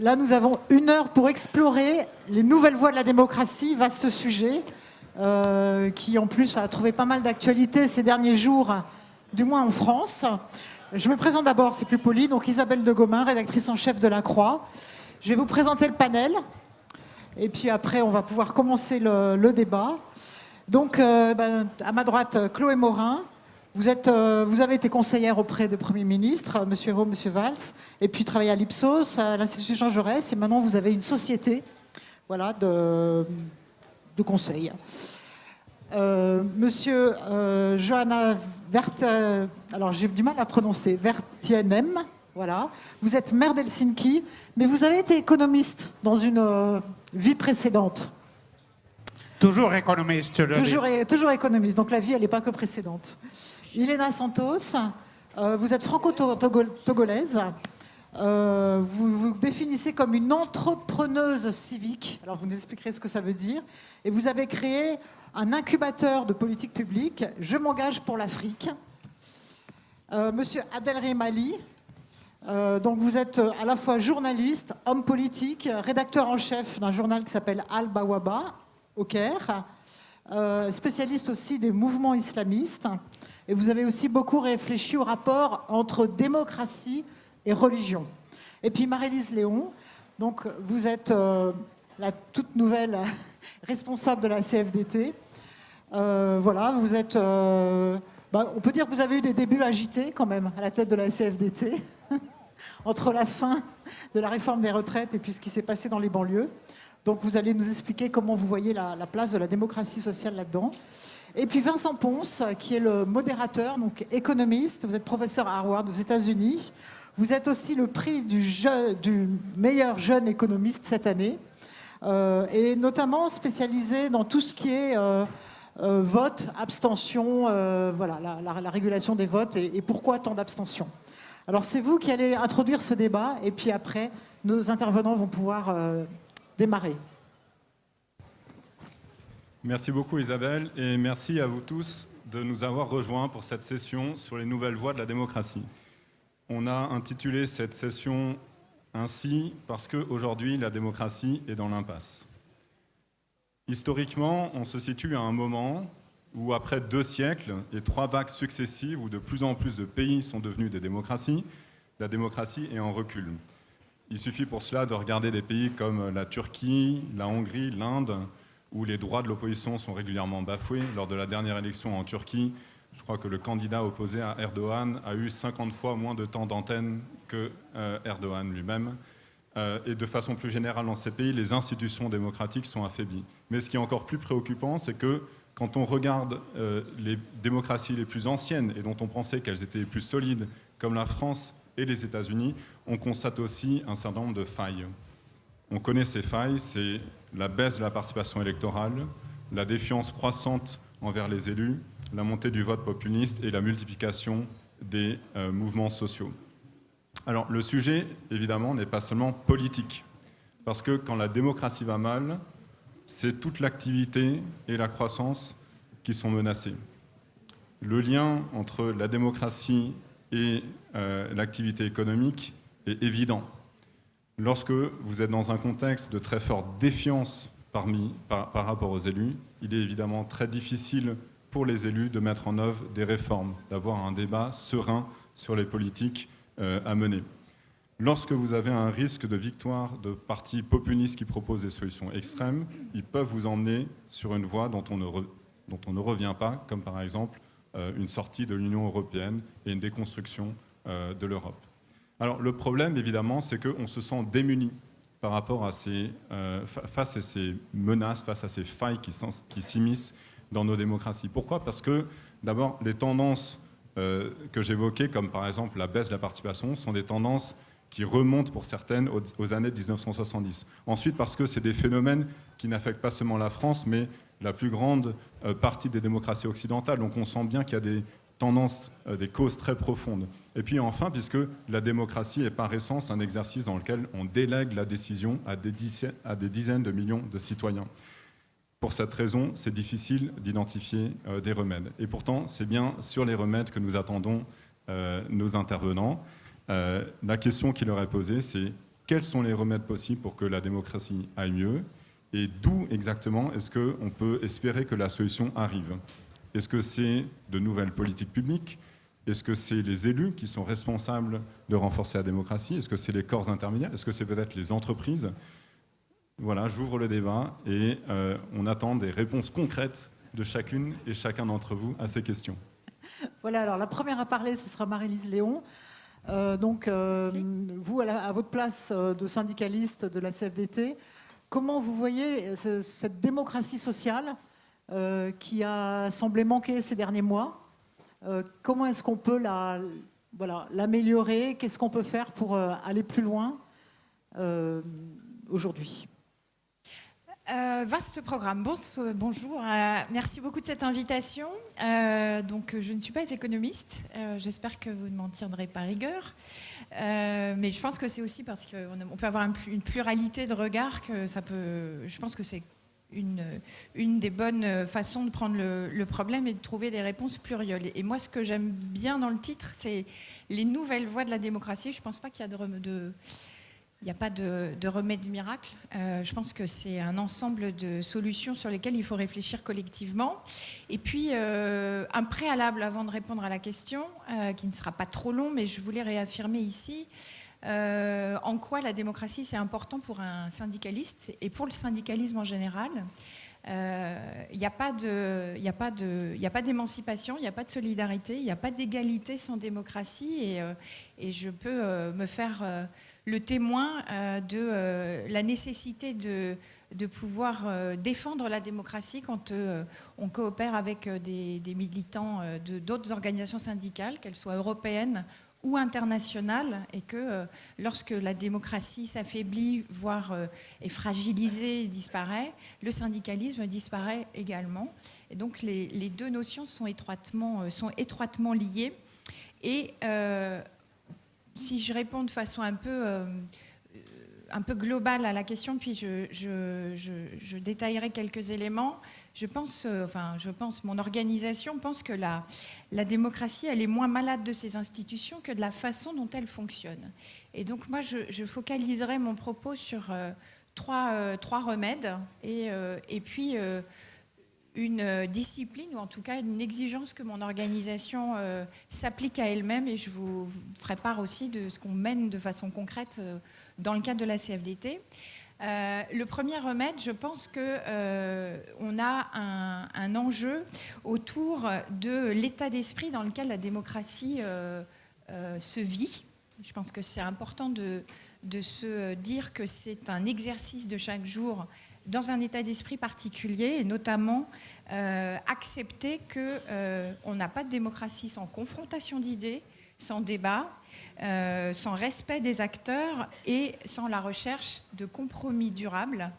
Là, nous avons 1 heure pour explorer les nouvelles voies de la démocratie, vaste sujet, qui en plus a trouvé pas mal d'actualité ces derniers jours, du moins en France. Je me présente d'abord, c'est plus poli, donc Isabelle de Gomin, rédactrice en chef de La Croix. Je vais vous présenter le panel, et puis après on va pouvoir commencer le débat. Donc à ma droite, Chloé Morin. Vous avez été conseillère auprès du Premier ministre, M. Ayrault, M. Valls, et puis travaillé à l'Ipsos, à l'Institut Jean Jaurès, et maintenant vous avez une société voilà, de conseil. Monsieur Johanna alors j'ai du mal à prononcer, Virtanen, voilà. Vous êtes maire d'Helsinki, mais vous avez été économiste dans une vie précédente. Toujours économiste. Toujours économiste, donc la vie, elle n'est pas que précédente. Iléna Santos, vous êtes franco-togolaise. Vous vous définissez comme une entrepreneuse civique. Alors, vous nous expliquerez ce que ça veut dire. Et vous avez créé un incubateur de politique publique, Je m'engage pour l'Afrique. Monsieur Adel Rehmali, donc vous êtes à la fois journaliste, homme politique, rédacteur en chef d'un journal qui s'appelle Al Bawaba, au Caire, spécialiste aussi des mouvements islamistes. Et vous avez aussi beaucoup réfléchi au rapport entre démocratie et religion. Et puis Marie-Lise Léon, donc vous êtes la toute nouvelle responsable de la CFDT. Voilà, vous êtes... on peut dire que vous avez eu des débuts agités quand même à la tête de la CFDT, entre la fin de la réforme des retraites et puis ce qui s'est passé dans les banlieues. Donc vous allez nous expliquer comment vous voyez la place de la démocratie sociale là-dedans. Et puis Vincent Ponce, qui est le modérateur, donc économiste. Vous êtes professeur à Harvard aux États-Unis. Vous êtes aussi le prix du meilleur jeune économiste cette année. Et notamment spécialisé dans tout ce qui est vote, abstention, voilà, la régulation des votes et pourquoi tant d'abstention. Alors c'est vous qui allez introduire ce débat et puis après, nos intervenants vont pouvoir démarrer. Merci beaucoup Isabelle et merci à vous tous de nous avoir rejoints pour cette session sur les nouvelles voies de la démocratie. On a intitulé cette session ainsi parce qu'aujourd'hui la démocratie est dans l'impasse. Historiquement, on se situe à un moment où après 2 siècles et 3 vagues successives où de plus en plus de pays sont devenus des démocraties, la démocratie est en recul. Il suffit pour cela de regarder des pays comme la Turquie, la Hongrie, l'Inde, où les droits de l'opposition sont régulièrement bafoués. Lors de la dernière élection en Turquie, je crois que le candidat opposé à Erdogan a eu 50 fois moins de temps d'antenne que Erdogan lui-même. Et de façon plus générale dans ces pays, les institutions démocratiques sont affaiblies. Mais ce qui est encore plus préoccupant, c'est que quand on regarde les démocraties les plus anciennes et dont on pensait qu'elles étaient les plus solides, comme la France et les États-Unis, on constate aussi un certain nombre de failles. On connaît ces failles, c'est la baisse de la participation électorale, la défiance croissante envers les élus, la montée du vote populiste et la multiplication des mouvements sociaux. Alors le sujet, évidemment, n'est pas seulement politique, parce que quand la démocratie va mal, c'est toute l'activité et la croissance qui sont menacées. Le lien entre la démocratie et l'activité économique est évident. Lorsque vous êtes dans un contexte de très forte défiance par rapport aux élus, il est évidemment très difficile pour les élus de mettre en œuvre des réformes, d'avoir un débat serein sur les politiques à mener. Lorsque vous avez un risque de victoire de partis populistes qui proposent des solutions extrêmes, ils peuvent vous emmener sur une voie dont on ne revient pas, comme par exemple une sortie de l'Union européenne et une déconstruction de l'Europe. Alors le problème, évidemment, c'est qu'on se sent démuni par rapport à face à ces menaces, face à ces failles qui s'immiscent dans nos démocraties. Pourquoi ? Parce que, d'abord, les tendances que j'évoquais, comme par exemple la baisse de la participation, sont des tendances qui remontent pour certaines aux années 1970. Ensuite, parce que c'est des phénomènes qui n'affectent pas seulement la France, mais la plus grande partie des démocraties occidentales. Donc on sent bien qu'il y a des tendances, des causes très profondes. Et puis enfin, puisque la démocratie est par essence un exercice dans lequel on délègue la décision à des dizaines de millions de citoyens. Pour cette raison, c'est difficile d'identifier des remèdes. Et pourtant, c'est bien sur les remèdes que nous attendons nos intervenants. La question qui leur est posée, c'est quels sont les remèdes possibles pour que la démocratie aille mieux et d'où exactement est-ce qu'on peut espérer que la solution arrive. Est-ce que c'est de nouvelles politiques publiques? Est-ce que c'est les élus qui sont responsables de renforcer la démocratie? Est-ce que c'est les corps intermédiaires? Est-ce que c'est peut-être les entreprises? Voilà, j'ouvre le débat et on attend des réponses concrètes de chacune et chacun d'entre vous à ces questions. Voilà, alors la première à parler, ce sera Marie-Lise Léon. Vous, à votre place de syndicaliste de la CFDT, comment vous voyez cette démocratie sociale qui a semblé manquer ces derniers mois? Comment est-ce qu'on peut l'améliorer? Qu'est-ce qu'on peut faire pour aller plus loin aujourd'hui? Vaste programme. Bonjour. Merci beaucoup de cette invitation. Donc, je ne suis pas économiste. J'espère que vous ne m'en tiendrez pas rigueur. Mais je pense que c'est aussi parce qu'on peut avoir une pluralité de regards que ça peut. Je pense que c'est une des bonnes façons de prendre le problème et de trouver des réponses plurielles. Et moi, ce que j'aime bien dans le titre, c'est les nouvelles voies de la démocratie. Je ne pense pas qu'il y a il n'y a pas de remède miracle. Je pense que c'est un ensemble de solutions sur lesquelles il faut réfléchir collectivement. Et puis, un préalable avant de répondre à la question, qui ne sera pas trop long, mais je voulais réaffirmer ici en quoi la démocratie, c'est important pour un syndicaliste et pour le syndicalisme en général. Il n'y a pas d'émancipation, il n'y a pas de solidarité, il n'y a pas d'égalité sans démocratie. Et je peux me faire le témoin de la nécessité de pouvoir défendre la démocratie quand on coopère avec des militants d'autres organisations syndicales, qu'elles soient européennes ou internationales, et que lorsque la démocratie s'affaiblit, voire est fragilisée et disparaît, le syndicalisme disparaît également. Et donc les deux notions sont étroitement liées. Et si je réponds de façon un peu globale à la question, puis je détaillerai quelques éléments. Mon organisation pense que la démocratie, elle est moins malade de ses institutions que de la façon dont elle fonctionne. Et donc moi, je focaliserai mon propos sur trois remèdes et puis une discipline, ou en tout cas une exigence que mon organisation s'applique à elle-même, et je vous ferai part aussi de ce qu'on mène de façon concrète dans le cadre de la CFDT. Le premier remède, je pense qu'on a un enjeu autour de l'état d'esprit dans lequel la démocratie se vit. Je pense que c'est important de se dire que c'est un exercice de chaque jour dans un état d'esprit particulier, et notamment accepter qu'on n'a pas de démocratie sans confrontation d'idées, sans débat, sans respect des acteurs et sans la recherche de compromis durables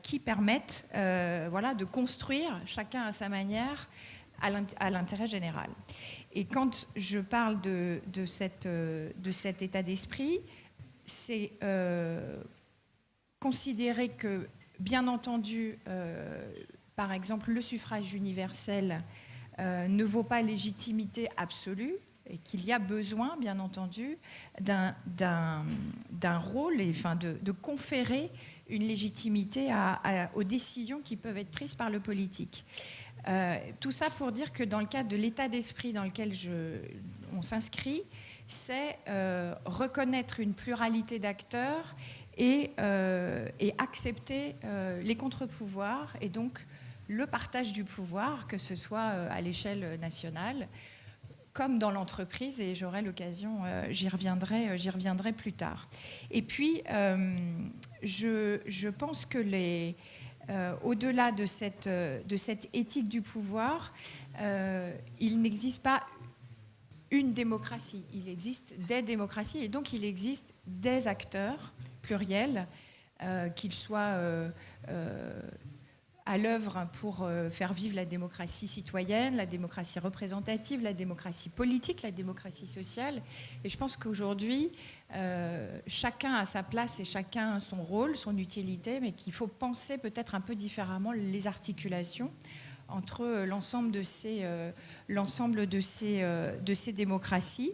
qui permettent de construire, chacun à sa manière, à l'intérêt général. Et quand je parle de cet état d'esprit, c'est considérer que, bien entendu, par exemple, le suffrage universel ne vaut pas légitimité absolue, et qu'il y a besoin, bien entendu, d'un rôle, et de conférer une légitimité aux décisions qui peuvent être prises par le politique. Tout ça pour dire que dans le cadre de l'état d'esprit dans lequel on s'inscrit, c'est reconnaître une pluralité d'acteurs et accepter les contre-pouvoirs, et donc le partage du pouvoir, que ce soit à l'échelle nationale comme dans l'entreprise, et j'aurai l'occasion, j'y reviendrai plus tard. Et puis, je pense que au-delà de cette éthique du pouvoir, il n'existe pas une démocratie, il existe des démocraties, et donc il existe des acteurs pluriels, qu'ils soient à l'œuvre pour faire vivre la démocratie citoyenne, la démocratie représentative, la démocratie politique, la démocratie sociale. Et je pense qu'aujourd'hui, chacun a sa place et chacun a son rôle, son utilité, mais qu'il faut penser peut-être un peu différemment les articulations entre l'ensemble de ces de ces démocraties.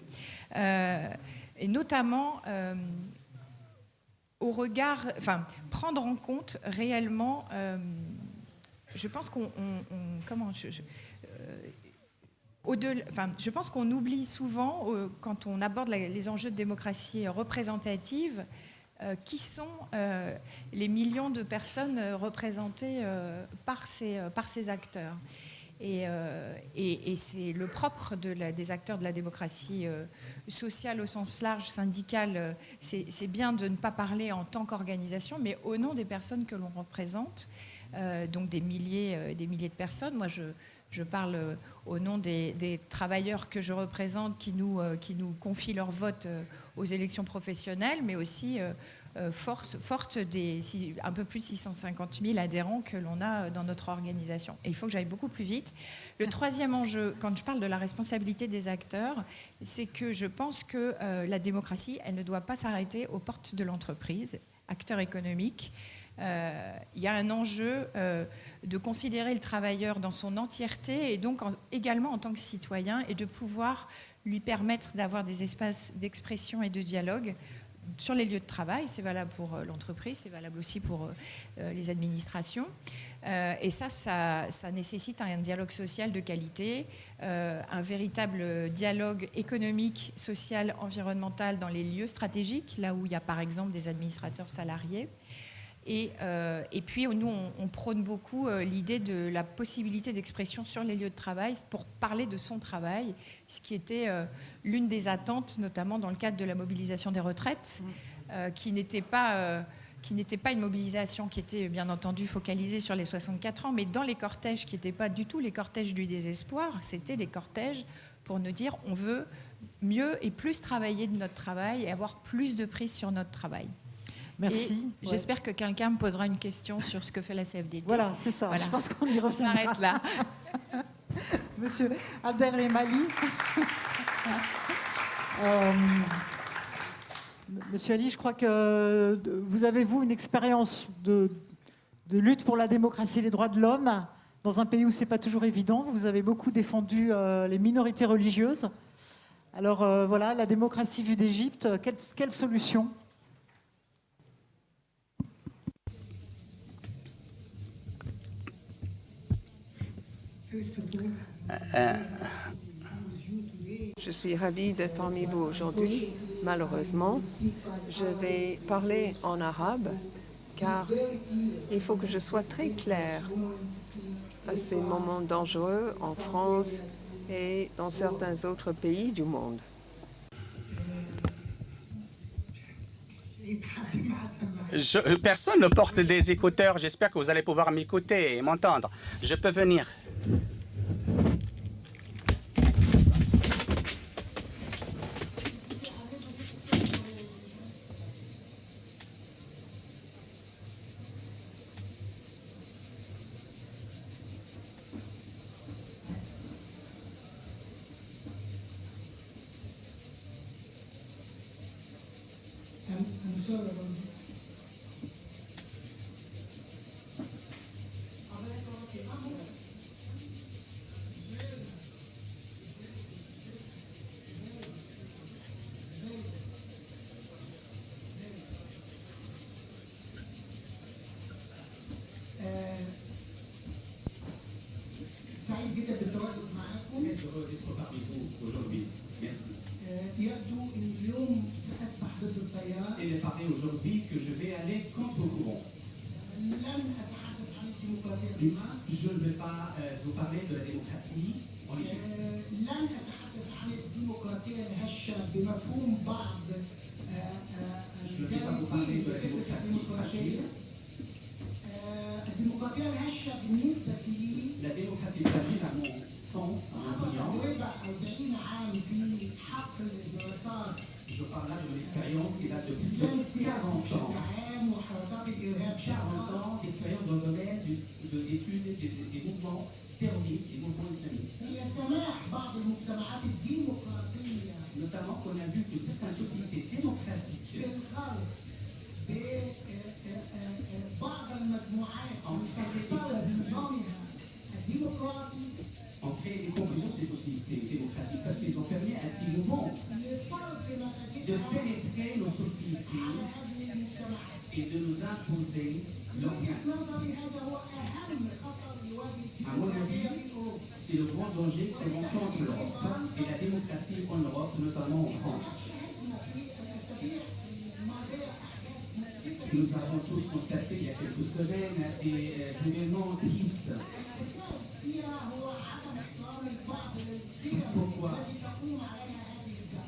Et notamment, je pense que, et je vais y revenir, mais je pense que, il y a besoin, bien entendu, d'un rôle, et de cette exigence de la démocratie. Et je pense que, dans le cadre de la CFDT, on a un enjeu autour de l'état d'esprit dans lequel la démocratie se vit. Et notamment, je pense qu'on a un enjeu autour de l'état d'esprit dans lequel la démocratie se vit. Et notamment, au regard, enfin, prendre en compte réellement, je pense qu'on, je pense qu'on oublie souvent, quand on aborde les enjeux de démocratie représentative, qui sont les millions de personnes représentées par ces acteurs. Et c'est le propre des acteurs de la démocratie sociale au sens large, syndicale. C'est bien de ne pas parler en tant qu'organisation, mais au nom des personnes que l'on représente, donc des milliers de personnes. Moi, je parle au nom des travailleurs que je représente qui nous confient leur vote aux élections professionnelles, mais aussi forte des un peu plus de 650 000 adhérents que l'on a dans notre organisation. Et il faut que j'aille beaucoup plus vite. Le troisième enjeu, quand je parle de la responsabilité des acteurs, c'est que je pense que la démocratie, elle ne doit pas s'arrêter aux portes de l'entreprise, acteur économique. Il y a un enjeu de considérer le travailleur dans son entièreté et donc également en tant que citoyen et de pouvoir lui permettre d'avoir des espaces d'expression et de dialogue sur les lieux de travail. C'est valable pour l'entreprise, c'est valable aussi pour les administrations. Et ça nécessite un dialogue social de qualité, un véritable dialogue économique, social, environnemental dans les lieux stratégiques, là où il y a par exemple des administrateurs salariés. Et puis, nous, on prône beaucoup l'idée de la possibilité d'expression sur les lieux de travail pour parler de son travail, ce qui était l'une des attentes, notamment dans le cadre de la mobilisation des retraites, qui n'était pas une mobilisation qui était bien entendu focalisée sur les 64 ans, mais dans les cortèges qui n'étaient pas du tout les cortèges du désespoir, c'était les cortèges pour nous dire on veut mieux et plus travailler de notre travail et avoir plus de prise sur notre travail. Merci. J'espère que quelqu'un me posera une question sur ce que fait la CFDT. Voilà, c'est ça. Voilà. Je pense qu'on y reviendra. On arrête là. Monsieur Abdelrahmani. Monsieur Ali, je crois que vous avez, vous, une expérience de lutte pour la démocratie et les droits de l'homme dans un pays où ce n'est pas toujours évident. Vous avez beaucoup défendu les minorités religieuses. Alors voilà, la démocratie vue d'Égypte, quelle solution ? Je suis ravie d'être parmi vous aujourd'hui. Malheureusement, je vais parler en arabe car il faut que je sois très claire à ces moments dangereux en France et dans certains autres pays du monde. Personne ne porte des écouteurs. J'espère que vous allez pouvoir m'écouter et m'entendre. Je peux venir. Il est pareil aujourd'hui que je vais aller contre le courant. Je ne vais pas vous parler de la démocratie en Égypte. Je ne vais pas vous parler de la démocratie fragile. La démocratie fragile, à mon sens, à mon opinion, je parle là de l'expérience qui date de plus de 40 ans. 40 ans d'expérience dans le domaine de l'étude des mouvements terroristes, des mouvements islamistes. Notamment qu'on a vu que certaines sociétés démocratiques ont créé des conclusions de ces sociétés démocratiques parce qu'ils ont permis à ces mouvements de pénétrer nos sociétés et de nous imposer leurs principes. À mon avis, c'est le grand danger que rencontre l'Europe et la démocratie en Europe, notamment en France. Nous avons tous constaté il y a quelques semaines des événements tristes.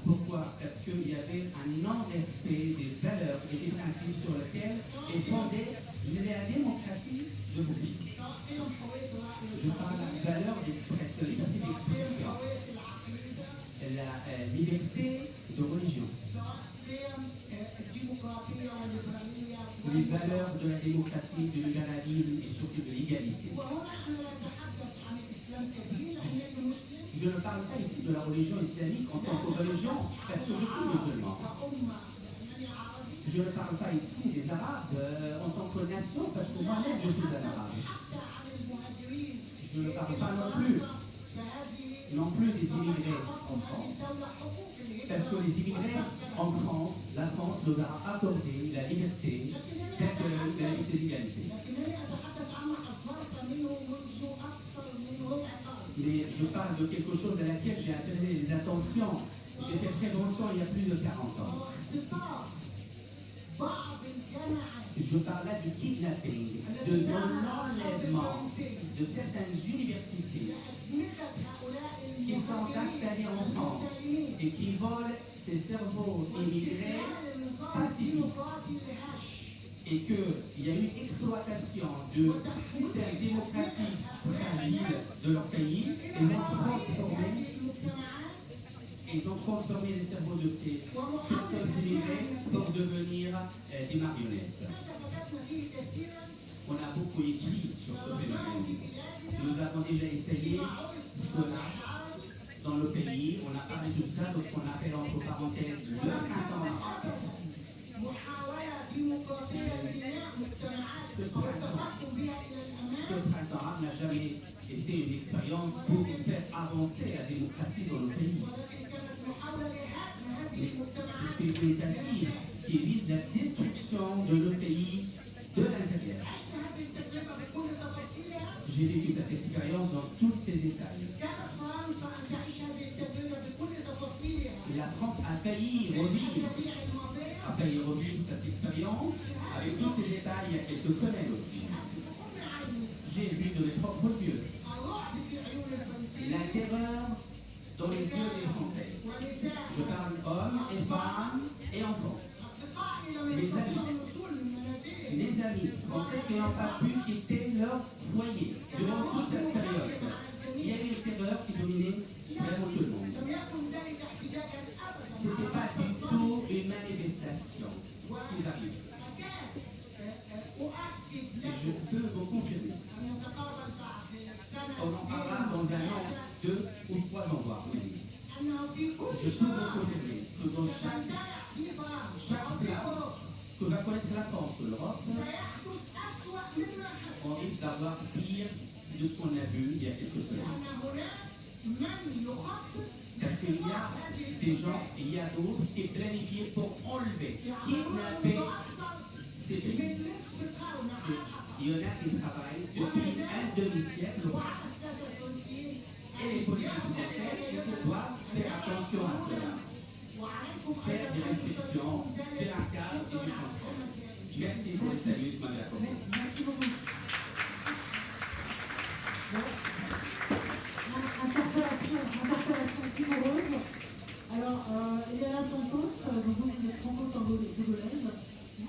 Pourquoi? Parce qu'il y avait un non-respect des valeurs et des principes sur lesquels est fondée la démocratie de vos pays. Je parle de la valeur d'expression, liberté d'expression, la liberté de religion, les valeurs de la démocratie, du libéralisme et surtout de l'égalité. Je ne parle pas ici de la religion islamique en tant que religion, parce que je suis musulman. Je ne parle pas ici des Arabes en tant que nation, parce que moi-même je suis un Arabe. Je ne parle pas non plus des immigrés en France. Parce que les immigrés en France, la France nous a accordé la liberté d'être l'égalité. Mais je parle de quelque chose à laquelle j'ai attiré les attentions. J'ai fait prévention il y a plus de 40 ans. Je parle là du kidnapping, de l'enlèvement de certaines universités qui sont installées en France et qui volent ces cerveaux immigrés pacifistes. Et qu'il y a une exploitation de systèmes démocratiques fragiles de leur pays et ils ont transformé les cerveaux de ces personnes immigrées pour devenir des marionnettes. On a beaucoup écrit sur ce phénomène. Nous avons déjà essayé cela dans le pays. On a parlé de ça de ce qu'on appelle entre parenthèses le printemps arabe. Ce printemps arabe n'a jamais été une expérience pour faire avancer la démocratie dans le pays. C'est une tentative qui vise la destruction de nos pays de l'intérieur. J'ai vécu cette expérience dans tous ses détails. La France a failli revivre cette expérience avec tous ses détails il y a quelques semaines aussi. J'ai vu de mes propres yeux la terreur dans les yeux des Français. Je parle hommes et femmes et enfants. Les amis français qui n'ont pas pu quitter leur foyer durant toute cette période. Il y avait une terreur qui dominait vraiment tout le monde. Ce n'était pas du tout une manifestation, ce qui arrive. Je peux vous confirmer. On en parlera dans 1 an, 2 ou 3 ans, voire. Je peux vous confirmer que dans chaque flamme que va connaître la France ou l'Europe, on risque d'avoir pire de ce qu'on a vu il y a quelques semaines. Parce qu'il y a des gens, il y a d'autres qui sont planifiés pour enlever, kidnapper ces pays. Il y en a qui travaillent depuis un demi-siècle. Et les politiques français doivent faire attention à cela. Faire des restrictions, faire un cadre et du contrôle. Merci pour les saluts de m'avoir accordé. Merci beaucoup. Interpellation timoureuse. Alors, Eliana Santos, vous êtes franco-togolaise,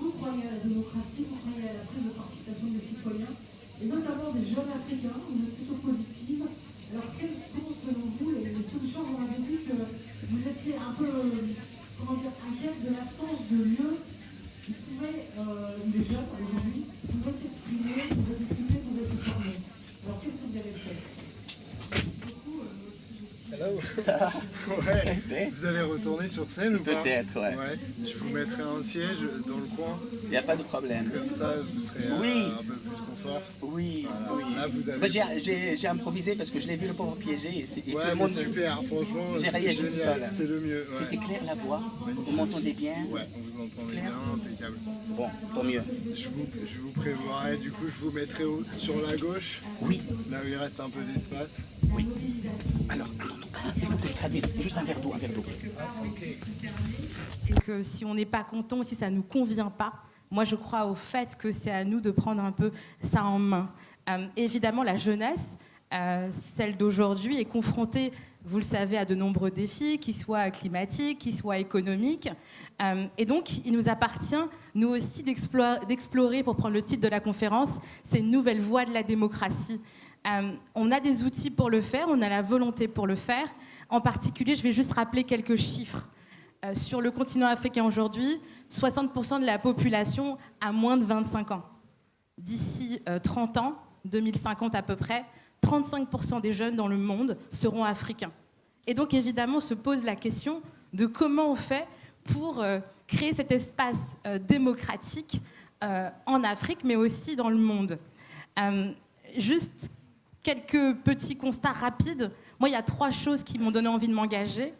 vous croyez à la démocratie, vous croyez à la prise de participation des citoyens, et notamment des jeunes Africains, vous êtes plutôt positive. Alors, quelles sont, selon vous, les solutions? Vous m'avez dit que vous étiez un peu, inquiète de l'absence de lieux où les jeunes, aujourd'hui, pouvaient s'exprimer, pouvaient discuter, pouvaient se former. Alors, qu'est-ce que vous avez fait? Merci beaucoup. Hello. Ouais. Vous allez retourner sur scène ou pas? Peut-être, ouais. Je vous mettrai un siège dans le coin. Il n'y a pas de problème. Comme ça, vous serez un peu plus confort. Oui, Voilà. oui. Là, vous avez... Bah, j'ai improvisé parce que je l'ai vu le pauvre piégé. Et tout Ouais, le monde super, franchement, j'ai réagi tout seul. c'est le mieux. Ouais. C'était clair la voix. Vous m'entendez bien? Ouais, on vous entendait bien, impeccable. Bon, tant mieux. Je vous prévoirai, du coup, je vous mettrai sur la gauche. Oui. Là où il reste un peu d'espace. Oui. Alors, il faut que je traduise. Juste un verre d'eau, Que si on n'est pas content, si ça ne nous convient pas, moi je crois au fait que c'est à nous de prendre un peu ça en main. Évidemment, la jeunesse, celle d'aujourd'hui, est confrontée, vous le savez, à de nombreux défis, qu'ils soient climatiques, qu'ils soient économiques. Et donc, il nous appartient, nous aussi, d'explorer, pour prendre le titre de la conférence, ces nouvelles voies de la démocratie. On a des outils pour le faire, on a la volonté pour le faire. En particulier, je vais juste rappeler quelques chiffres. Sur le continent africain aujourd'hui, 60% de la population a moins de 25 ans. D'ici 30 ans, 2050 à peu près, 35% des jeunes dans le monde seront africains. Et donc évidemment se pose la question de comment on fait pour créer cet espace démocratique en Afrique, mais aussi dans le monde. Juste quelques petits constats rapides. Moi, il y a 3 choses qui m'ont donné envie de m'engager.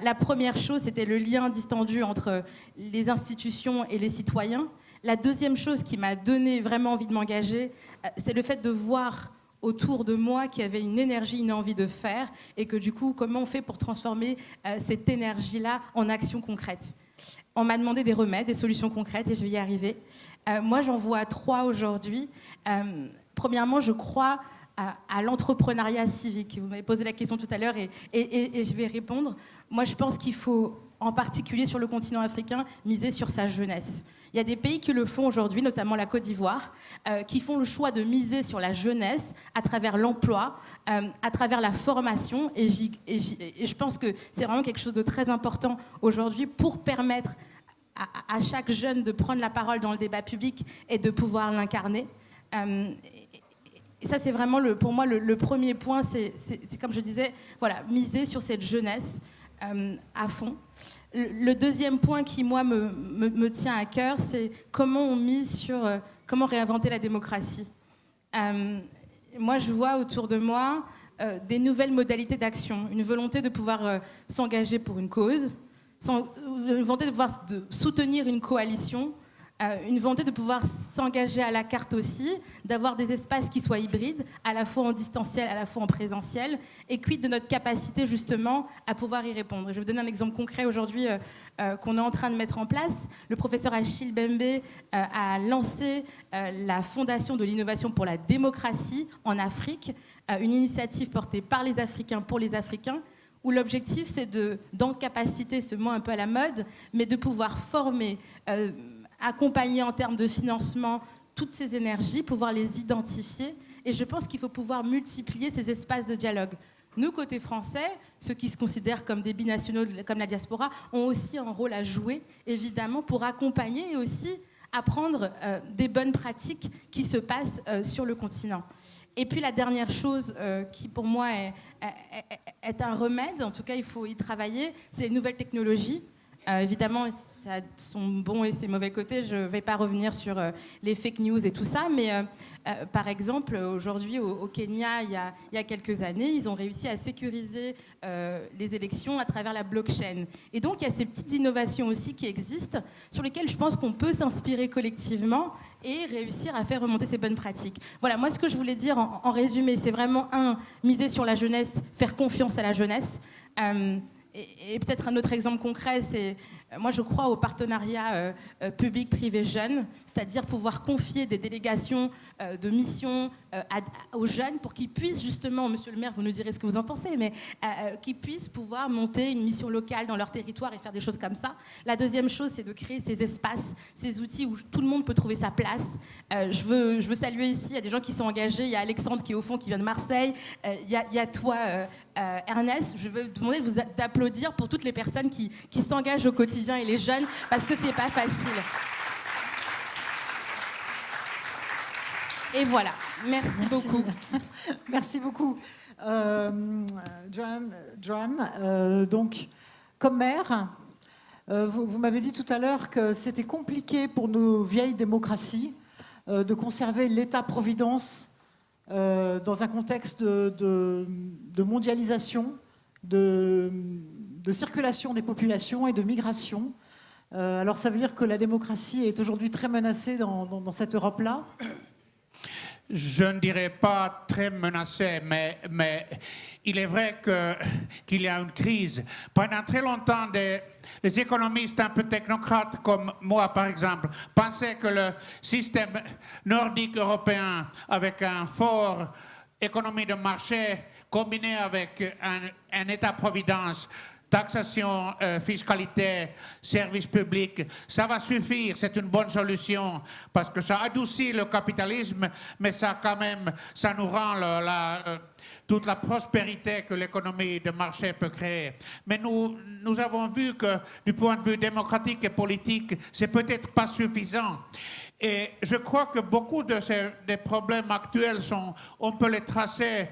La première chose, c'était le lien distendu entre les institutions et les citoyens. La deuxième chose qui m'a donné vraiment envie de m'engager, c'est le fait de voir autour de moi qu'il y avait une énergie, une envie de faire, et que du coup, comment on fait pour transformer cette énergie-là en action concrète. On m'a demandé des remèdes, des solutions concrètes, et je vais y arriver. Moi, j'en vois 3 aujourd'hui. Premièrement, je crois à l'entrepreneuriat civique. Vous m'avez posé la question tout à l'heure et je vais répondre. Moi, je pense qu'il faut, en particulier sur le continent africain, miser sur sa jeunesse. Il y a des pays qui le font aujourd'hui, notamment la Côte d'Ivoire, qui font le choix de miser sur la jeunesse à travers l'emploi, à travers la formation. Et je pense que c'est vraiment quelque chose de très important aujourd'hui pour permettre à chaque jeune de prendre la parole dans le débat public et de pouvoir l'incarner. Et ça, c'est vraiment, pour moi, le premier point, c'est comme je disais, voilà, miser sur cette jeunesse à fond. Le deuxième point qui, moi, me tient à cœur, c'est comment on mise sur comment réinventer la démocratie. Moi, je vois autour de moi des nouvelles modalités d'action, une volonté de pouvoir s'engager pour une cause, une volonté de pouvoir soutenir une coalition, une volonté de pouvoir s'engager à la carte aussi, d'avoir des espaces qui soient hybrides, à la fois en distanciel, à la fois en présentiel, et quid de notre capacité justement à pouvoir y répondre. Je vais vous donner un exemple concret aujourd'hui qu'on est en train de mettre en place. Le professeur Achille Bembe a lancé la Fondation de l'innovation pour la démocratie en Afrique, une initiative portée par les Africains pour les Africains, où l'objectif c'est d'encapaciter, ce mot un peu à la mode, mais de pouvoir former, accompagner en termes de financement toutes ces énergies, pouvoir les identifier. Et je pense qu'il faut pouvoir multiplier ces espaces de dialogue. Nous, côté français, ceux qui se considèrent comme des binationaux, comme la diaspora, ont aussi un rôle à jouer, évidemment, pour accompagner et aussi apprendre des bonnes pratiques qui se passent sur le continent. Et puis la dernière chose qui, pour moi, est un remède, en tout cas, il faut y travailler, c'est les nouvelles technologies. Évidemment, ça a son bon et ses mauvais côtés. Je ne vais pas revenir sur les fake news et tout ça, mais par exemple, aujourd'hui au Kenya, il y a quelques années, ils ont réussi à sécuriser les élections à travers la blockchain. Et donc, il y a ces petites innovations aussi qui existent, sur lesquelles je pense qu'on peut s'inspirer collectivement et réussir à faire remonter ces bonnes pratiques. Voilà, moi, ce que je voulais dire en résumé, c'est vraiment, miser sur la jeunesse, faire confiance à la jeunesse. Et peut-être un autre exemple concret, c'est, moi je crois au partenariat public-privé jeune, c'est-à-dire pouvoir confier des délégations de mission aux jeunes pour qu'ils puissent justement, monsieur le maire, vous nous direz ce que vous en pensez, mais qu'ils puissent pouvoir monter une mission locale dans leur territoire et faire des choses comme ça. La deuxième chose, c'est de créer ces espaces, ces outils où tout le monde peut trouver sa place. Je veux saluer ici, il y a des gens qui sont engagés, il y a Alexandre qui est au fond, qui vient de Marseille, il y a toi, Ernest, je veux vous demander d'applaudir pour toutes les personnes qui s'engagent au quotidien et les jeunes, parce que c'est pas facile. Et voilà, merci beaucoup. Merci beaucoup. Joan, donc, comme maire, vous m'avez dit tout à l'heure que c'était compliqué pour nos vieilles démocraties de conserver l'État-providence dans un contexte de mondialisation, de circulation des populations et de migration. Alors ça veut dire que la démocratie est aujourd'hui très menacée dans cette Europe-là? Je ne dirais pas très menacé, mais il est vrai qu'il y a une crise. Pendant très longtemps, les économistes un peu technocrates comme moi, par exemple, pensaient que le système nordique européen, avec un fort économie de marché, combiné avec un État-providence, taxation, fiscalité, services publics, ça va suffire, c'est une bonne solution parce que ça adoucit le capitalisme, mais ça quand même, ça nous rend toute la prospérité que l'économie de marché peut créer. Mais nous avons vu que du point de vue démocratique et politique, c'est peut-être pas suffisant. Et je crois que beaucoup des problèmes actuels on peut les tracer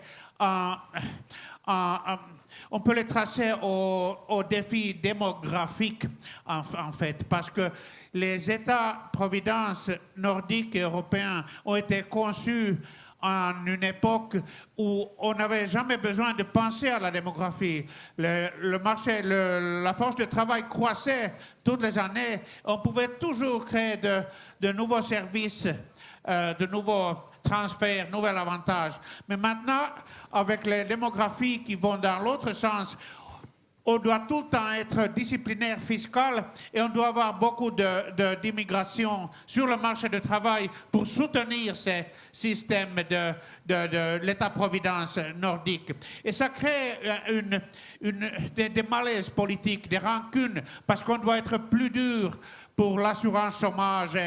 on peut les tracer aux défis démographiques, en fait, parce que les États-providence nordiques et européens ont été conçus en une époque où on n'avait jamais besoin de penser à la démographie. Le marché, la force de travail croissait toutes les années. On pouvait toujours créer de nouveaux services, de nouveaux transferts, nouveaux avantages. Mais maintenant, avec les démographies qui vont dans l'autre sens, on doit tout le temps être disciplinaire fiscal et on doit avoir beaucoup d'immigration sur le marché du travail pour soutenir ces systèmes de l'État-providence nordique. Et ça crée des malaises politiques, des rancunes, parce qu'on doit être plus dur pour l'assurance chômage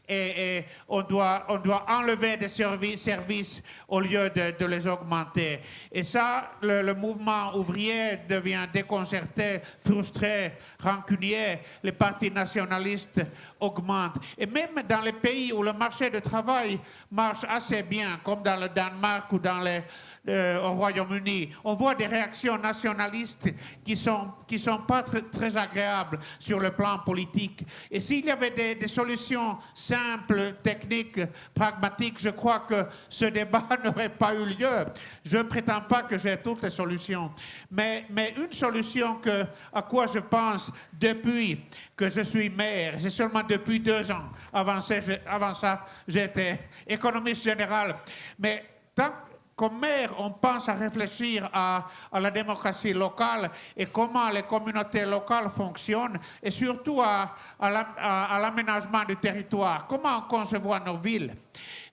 et on doit enlever des services au lieu de les augmenter. Et ça, le mouvement ouvrier devient déconcerté, frustré, rancunier. Les partis nationalistes augmentent. Et même dans les pays où le marché du travail marche assez bien, comme dans le Danemark ou au Royaume-Uni, on voit des réactions nationalistes qui sont pas très agréables sur le plan politique. Et s'il y avait des solutions simples, techniques, pragmatiques, je crois que ce débat n'aurait pas eu lieu. Je ne prétends pas que j'ai toutes les solutions. Mais une solution à quoi je pense depuis que je suis maire, c'est seulement depuis 2 ans. Avant ça, j'étais économiste général. Mais comme maire, on pense à réfléchir à la démocratie locale et comment les communautés locales fonctionnent et surtout à l'aménagement du territoire. Comment concevoir nos villes?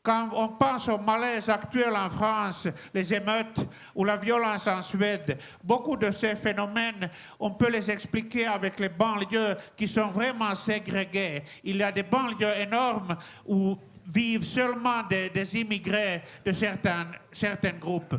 Quand on pense au malaise actuel en France, les émeutes ou la violence en Suède, beaucoup de ces phénomènes, on peut les expliquer avec les banlieues qui sont vraiment ségrégées. Il y a des banlieues énormes où vivent seulement des immigrés de certains groupes.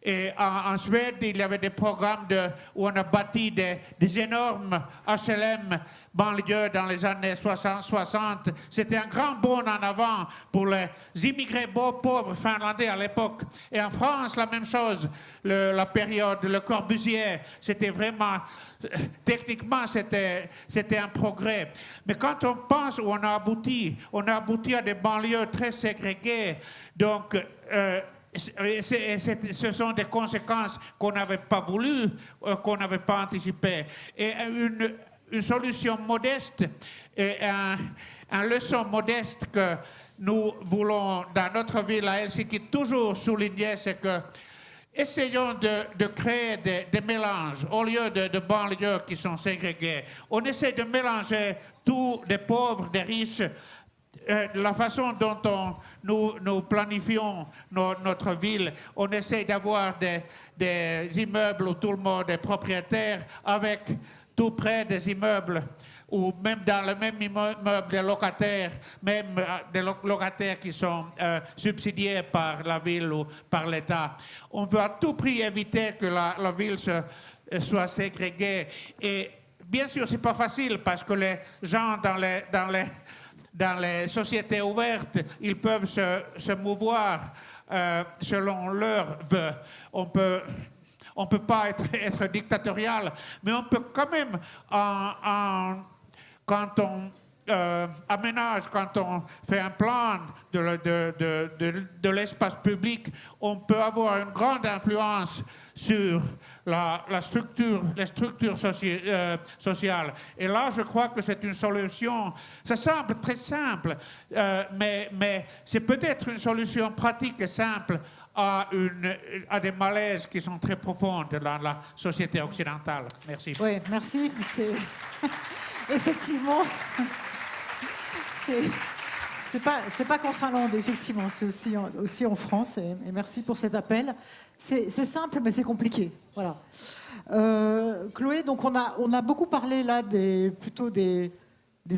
Et en Suède, il y avait des programmes où on a bâti des énormes HLM banlieues dans les années 60. C'était un grand bond en avant pour les immigrés pauvres finlandais à l'époque. Et en France, la même chose. La période, le Corbusier, c'était vraiment... Techniquement, c'était un progrès. Mais quand on pense où on a abouti à des banlieues très ségrégées. Donc, ce sont des conséquences qu'on n'avait pas voulu, qu'on n'avait pas anticipées. Et une solution modeste, et une leçon modeste que nous voulons dans notre ville à Helsinki toujours souligner, c'est que essayons de créer des mélanges au lieu de banlieues qui sont ségrégées. On essaie de mélanger tous des pauvres, des riches. La façon dont nous planifions notre ville, on essaie d'avoir des immeubles où tout le monde est propriétaire, avec tout près des immeubles ou même dans le même immeuble des locataires, même des locataires qui sont subsidiés par la ville ou par l'État. On veut à tout prix éviter que la ville soit ségrégée. Et bien sûr, c'est pas facile parce que les gens dans les sociétés ouvertes, ils peuvent se mouvoir selon leurs vœux. On peut pas être dictatorial, mais on peut quand même, quand on aménage, quand on fait un plan de l'espace public, on peut avoir une grande influence sur les structures sociales. Et là, je crois que c'est une solution, ça semble très simple, mais c'est peut-être une solution pratique et simple à des malaises qui sont très profondes dans la société occidentale. Merci. Oui, merci. C'est effectivement, c'est pas qu'en Finlande, effectivement, c'est aussi en France. Et merci pour cet appel. C'est simple, mais c'est compliqué. Voilà. Chloé, donc on a beaucoup parlé là plutôt des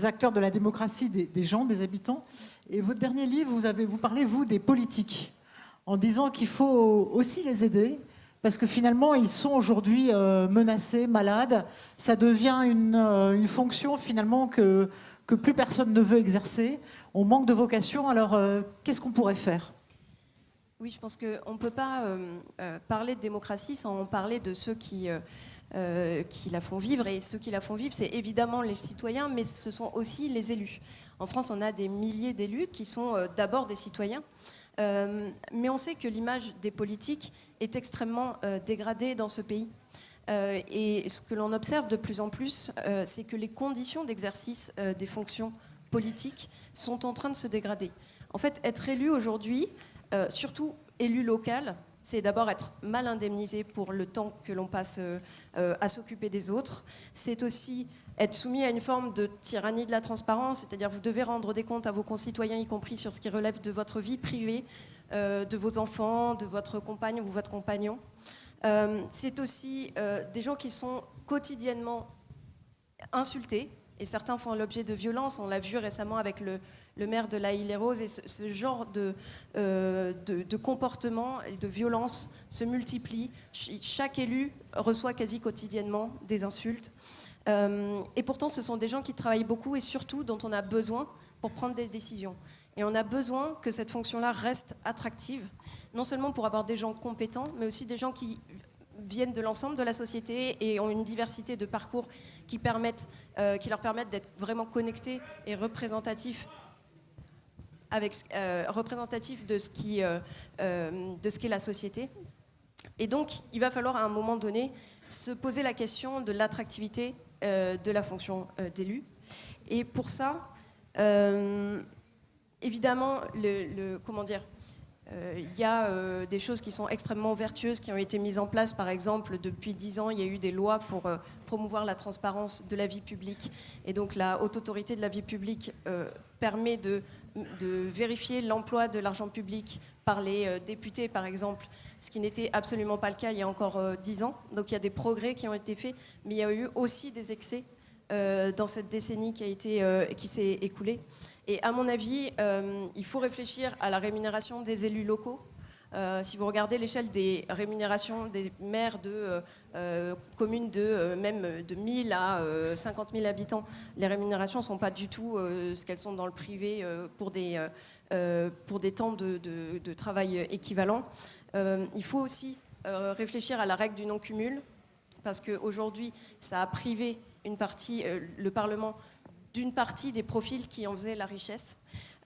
acteurs de la démocratie, des gens, des habitants. Et votre dernier livre, vous parlez, vous, des politiques, en disant qu'il faut aussi les aider, parce que finalement, ils sont aujourd'hui menacés, malades. Ça devient une fonction, finalement, que plus personne ne veut exercer. On manque de vocation, alors qu'est-ce qu'on pourrait faire ? Oui, je pense qu'on ne peut pas parler de démocratie sans parler de ceux qui la font vivre. Et ceux qui la font vivre, c'est évidemment les citoyens, mais ce sont aussi les élus. En France, on a des milliers d'élus qui sont d'abord des citoyens. Mais on sait que l'image des politiques est extrêmement dégradée dans ce pays. Et ce que l'on observe de plus en plus, c'est que les conditions d'exercice des fonctions politiques sont en train de se dégrader. En fait, être élu aujourd'hui, surtout élu local, c'est d'abord être mal indemnisé pour le temps que l'on passe à s'occuper des autres. C'est aussi être soumis à une forme de tyrannie de la transparence, c'est-à-dire vous devez rendre des comptes à vos concitoyens, y compris sur ce qui relève de votre vie privée, de vos enfants, de votre compagne ou votre compagnon. C'est aussi des gens qui sont quotidiennement insultés, et certains font l'objet de violences. On l'a vu récemment avec le maire de La Île-et-Rose, et ce genre de comportement et de violence se multiplie. Chaque élu reçoit quasi quotidiennement des insultes. Et pourtant, ce sont des gens qui travaillent beaucoup et surtout dont on a besoin pour prendre des décisions. Et on a besoin que cette fonction-là reste attractive, non seulement pour avoir des gens compétents, mais aussi des gens qui viennent de l'ensemble de la société et ont une diversité de parcours qui leur permettent d'être vraiment connectés et représentatifs de ce qu'est la société. Et donc, il va falloir à un moment donné se poser la question de l'attractivité de la fonction d'élu. Et pour ça, évidemment, il y a des choses qui sont extrêmement vertueuses qui ont été mises en place. Par exemple, depuis 10 ans, il y a eu des lois pour promouvoir la transparence de la vie publique. Et donc, la Haute Autorité de la vie publique permet de vérifier l'emploi de l'argent public par les députés, par exemple, ce qui n'était absolument pas le cas il y a encore 10 ans. Donc il y a des progrès qui ont été faits, mais il y a eu aussi des excès dans cette décennie qui s'est écoulée. Et à mon avis, il faut réfléchir à la rémunération des élus locaux. Si vous regardez l'échelle des rémunérations des maires de communes même de 1000 à 50 000 habitants, les rémunérations ne sont pas du tout ce qu'elles sont dans le privé pour des temps de travail équivalents. Il faut aussi réfléchir à la règle du non-cumul, parce qu'aujourd'hui, ça a privé le Parlement d'une partie des profils qui en faisaient la richesse.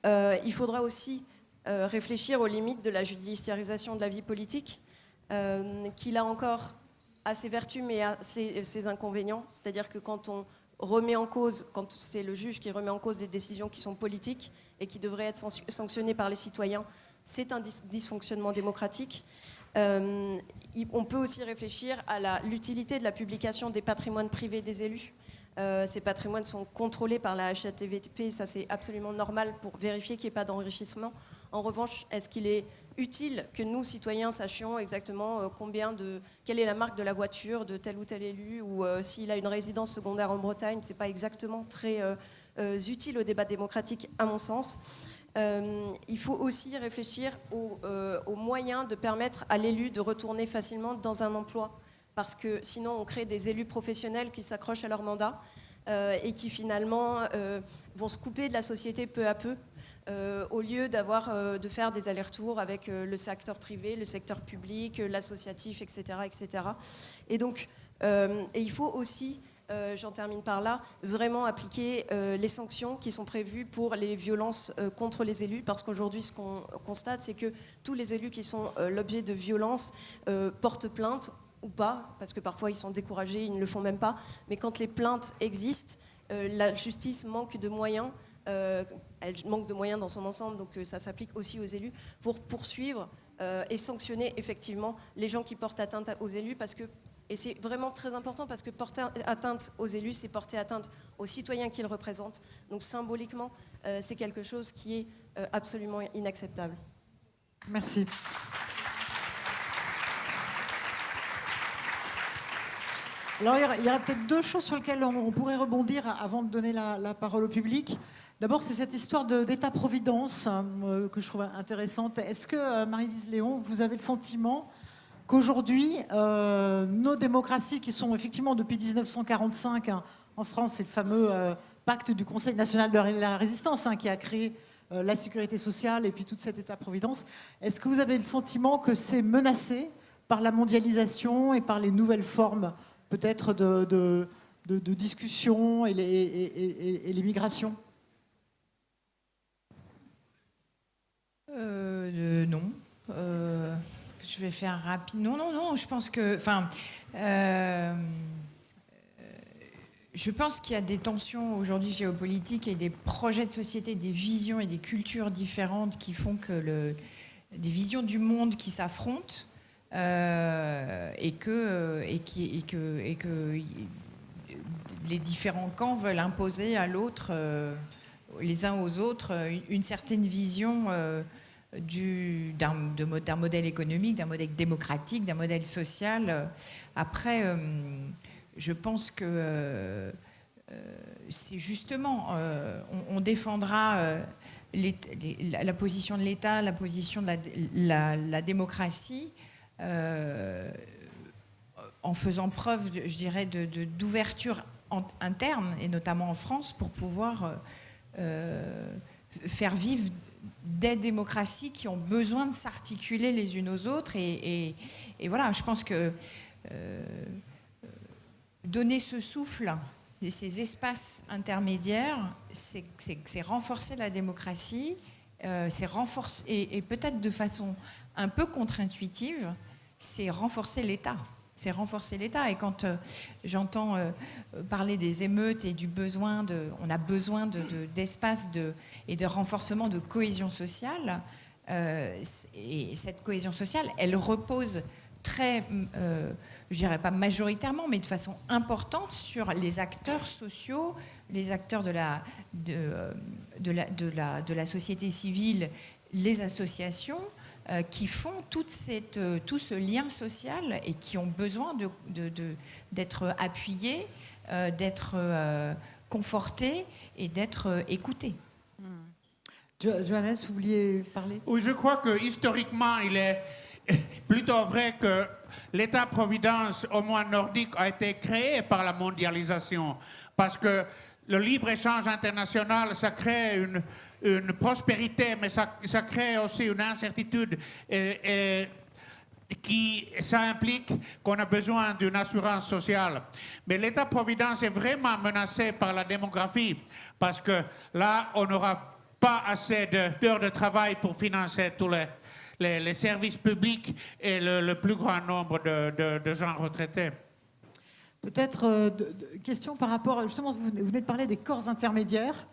Il faudra aussi réfléchir aux limites de la judiciarisation de la vie politique, qui là encore a ses vertus mais a ses inconvénients. C'est-à-dire que quand c'est le juge qui remet en cause des décisions qui sont politiques et qui devraient être sanctionnées par les citoyens, c'est un dysfonctionnement démocratique. On peut aussi réfléchir à l'utilité de la publication des patrimoines privés des élus. Ces patrimoines sont contrôlés par la HATVP, ça c'est absolument normal pour vérifier qu'il n'y ait pas d'enrichissement. En revanche, est-ce qu'il est utile que nous, citoyens, sachions exactement quelle est la marque de la voiture de tel ou tel élu, ou s'il a une résidence secondaire en Bretagne? Ce n'est pas exactement très utile au débat démocratique, à mon sens. Il faut aussi réfléchir aux moyens de permettre à l'élu de retourner facilement dans un emploi, parce que sinon on crée des élus professionnels qui s'accrochent à leur mandat et qui finalement vont se couper de la société peu à peu. au lieu de faire des allers-retours avec le secteur privé, le secteur public, l'associatif, etc., etc. Et donc, il faut aussi, j'en termine par là, vraiment appliquer les sanctions qui sont prévues pour les violences contre les élus, parce qu'aujourd'hui, ce qu'on constate, c'est que tous les élus qui sont l'objet de violences portent plainte ou pas, parce que parfois ils sont découragés, ils ne le font même pas, mais quand les plaintes existent, la justice manque de moyens, elle manque de moyens dans son ensemble, donc ça s'applique aussi aux élus, pour poursuivre et sanctionner effectivement les gens qui portent atteinte aux élus, et c'est vraiment très important, parce que porter atteinte aux élus, c'est porter atteinte aux citoyens qu'ils représentent, donc symboliquement, c'est quelque chose qui est absolument inacceptable. Merci. Alors, il y a peut-être deux choses sur lesquelles on pourrait rebondir avant de donner la parole au public. D'abord, c'est cette histoire d'État-providence que je trouve intéressante. Est-ce que, Marie-Lise Léon, vous avez le sentiment qu'aujourd'hui, nos démocraties, qui sont effectivement depuis 1945, en France, c'est le fameux pacte du Conseil national de la résistance qui a créé la sécurité sociale et puis toute cette État-providence, est-ce que vous avez le sentiment que c'est menacé par la mondialisation et par les nouvelles formes peut-être de discussion et les migrations? Non. Je vais faire rapide. Non. Je pense que, je pense qu'il y a des tensions aujourd'hui géopolitiques et des projets de société, des visions et des cultures différentes qui font que des visions du monde qui s'affrontent et que les différents camps veulent imposer à l'autre, les uns aux autres, une certaine vision d'un modèle économique, d'un modèle démocratique, d'un modèle social. Après, je pense que c'est justement, on défendra la position de l'État, la position de la démocratie, en faisant preuve, je dirais, d'ouverture interne, et notamment en France, pour pouvoir faire vivre des démocraties qui ont besoin de s'articuler les unes aux autres. Et voilà, je pense que donner ce souffle et ces espaces intermédiaires, c'est renforcer la démocratie, c'est renforcer, et peut-être de façon un peu contre-intuitive, c'est renforcer l'État. C'est renforcer l'État. Et quand j'entends parler des émeutes et du besoin on a besoin d'espace et de renforcement de cohésion sociale, et cette cohésion sociale, elle repose très, je dirais pas majoritairement, mais de façon importante sur les acteurs sociaux, les acteurs de la société civile, les associations, qui font tout ce lien social et qui ont besoin d'être appuyés, d'être confortés et d'être écoutés. Johannes, vous vouliez parler? Oui, je crois que historiquement, il est plutôt vrai que l'État-providence, au moins nordique, a été créé par la mondialisation. Parce que le libre-échange international, ça crée une prospérité, mais ça crée aussi une incertitude ça implique qu'on a besoin d'une assurance sociale. Mais l'État-providence est vraiment menacé par la démographie, parce que là, on n'aura pas assez d'heures de travail pour financer tous les services publics et le plus grand nombre de gens retraités. Peut-être question par rapport, justement, vous venez de parler des corps intermédiaires,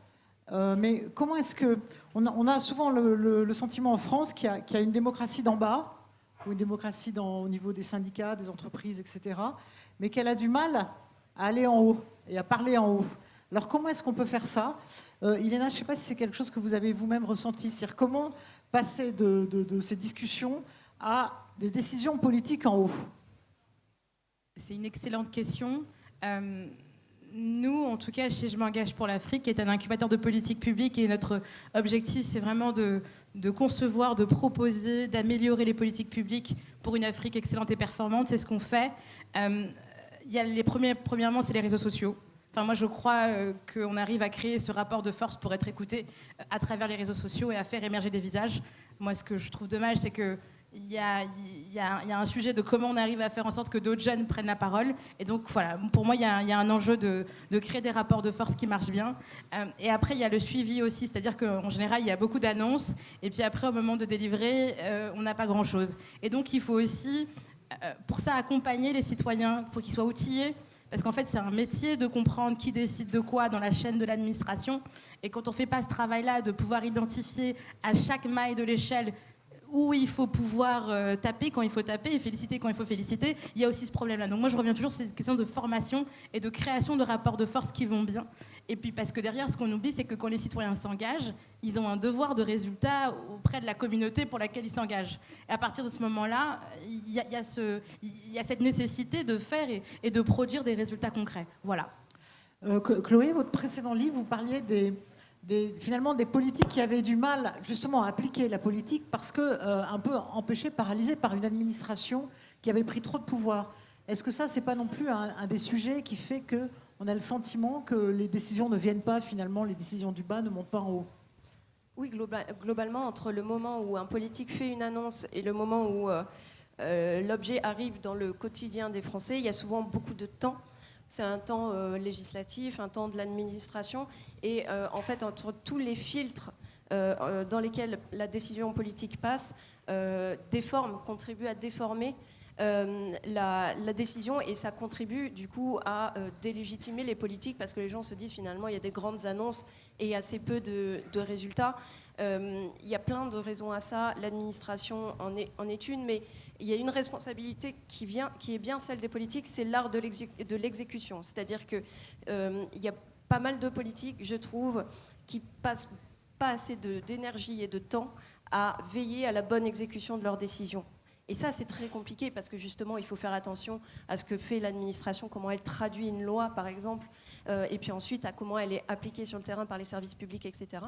mais comment est-ce que... On a souvent le sentiment en France qu'il y a une démocratie d'en bas, ou une démocratie au niveau des syndicats, des entreprises, etc., mais qu'elle a du mal à aller en haut et à parler en haut. Alors comment est-ce qu'on peut faire ça? Iléna, je ne sais pas si c'est quelque chose que vous avez vous-même ressenti, c'est-à-dire comment passer de ces discussions à des décisions politiques en haut? C'est une excellente question. Nous, en tout cas, chez Je m'engage pour l'Afrique, qui est un incubateur de politique publique, et notre objectif, c'est vraiment de concevoir, de proposer, d'améliorer les politiques publiques pour une Afrique excellente et performante. C'est ce qu'on fait. Il y a premièrement, c'est les réseaux sociaux. Enfin, moi, je crois qu'on arrive à créer ce rapport de force pour être écouté à travers les réseaux sociaux et à faire émerger des visages. Moi, ce que je trouve dommage, c'est que il y a un sujet de comment on arrive à faire en sorte que d'autres jeunes prennent la parole. Et donc, voilà, pour moi, il y a un enjeu de créer des rapports de force qui marchent bien. Et après, il y a le suivi aussi, c'est-à-dire qu'en général, il y a beaucoup d'annonces. Et puis après, au moment de délivrer, on n'a pas grand-chose. Et donc, il faut aussi, pour ça, accompagner les citoyens, pour qu'ils soient outillés. Parce qu'en fait, c'est un métier de comprendre qui décide de quoi dans la chaîne de l'administration. Et quand on ne fait pas ce travail-là, de pouvoir identifier à chaque maille de l'échelle où il faut pouvoir taper quand il faut taper et féliciter quand il faut féliciter, il y a aussi ce problème-là. Donc moi, je reviens toujours sur cette question de formation et de création de rapports de force qui vont bien. Et puis parce que derrière, ce qu'on oublie, c'est que quand les citoyens s'engagent, ils ont un devoir de résultat auprès de la communauté pour laquelle ils s'engagent. Et à partir de ce moment-là, il y a cette nécessité de faire et de produire des résultats concrets. Voilà. Chloé, votre précédent livre, vous parliez finalement des politiques qui avaient du mal justement à appliquer la politique parce que un peu empêchés, paralysés par une administration qui avait pris trop de pouvoir. Est-ce que ça, c'est pas non plus un des sujets qui fait qu'on a le sentiment que les décisions ne viennent pas finalement, les décisions du bas ne montent pas en haut? Oui, globalement, entre le moment où un politique fait une annonce et le moment où l'objet arrive dans le quotidien des Français, il y a souvent beaucoup de temps. C'est un temps législatif, un temps de l'administration. Et en fait, entre tous les filtres dans lesquels la décision politique passe, contribue à déformer la décision. Et ça contribue du coup à délégitimer les politiques parce que les gens se disent finalement il y a des grandes annonces et assez peu de résultats. Il y a plein de raisons à ça. L'administration en est une, mais il y a une responsabilité qui est bien celle des politiques, c'est l'art de l'exécution. C'est-à-dire qu'il y a pas mal de politiques, je trouve, qui passent pas assez d'énergie et de temps à veiller à la bonne exécution de leurs décisions. Et ça, c'est très compliqué parce que justement, il faut faire attention à ce que fait l'administration, comment elle traduit une loi, par exemple, et puis ensuite à comment elle est appliquée sur le terrain par les services publics, etc.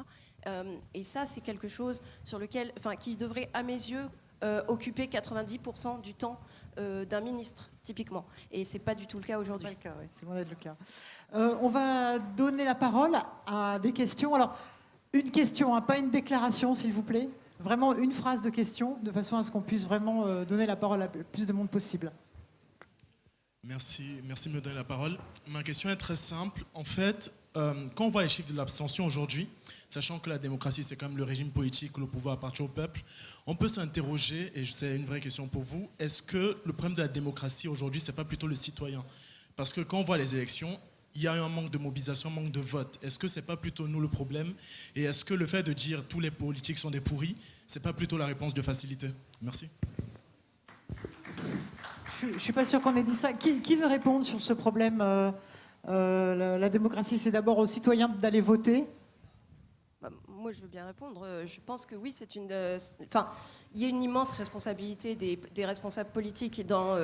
Et ça, c'est quelque chose sur lequel, qui devrait, à mes yeux, occuper 90% du temps d'un ministre, typiquement. Et c'est pas du tout le cas aujourd'hui. C'est pas le cas, oui. C'est loin d'être le cas. On va donner la parole à des questions. Alors, une question, pas une déclaration, s'il vous plaît. Vraiment une phrase de question, de façon à ce qu'on puisse vraiment donner la parole à le plus de monde possible. Merci de me donner la parole. Ma question est très simple. En fait, quand on voit les chiffres de l'abstention aujourd'hui, sachant que la démocratie, c'est quand même le régime politique où le pouvoir appartient au peuple, on peut s'interroger, et c'est une vraie question pour vous, est-ce que le problème de la démocratie aujourd'hui, c'est pas plutôt le citoyen? Parce que quand on voit les élections, il y a eu un manque de mobilisation, un manque de vote. Est-ce que c'est pas plutôt nous le problème? Et est-ce que le fait de dire tous les politiques sont des pourris, c'est pas plutôt la réponse de facilité? Merci. Je suis pas sûre qu'on ait dit ça. Qui veut répondre sur ce problème? La démocratie, c'est d'abord aux citoyens d'aller voter. Moi, je veux bien répondre. Je pense que oui, c'est une. Il y a une immense responsabilité des responsables politiques dans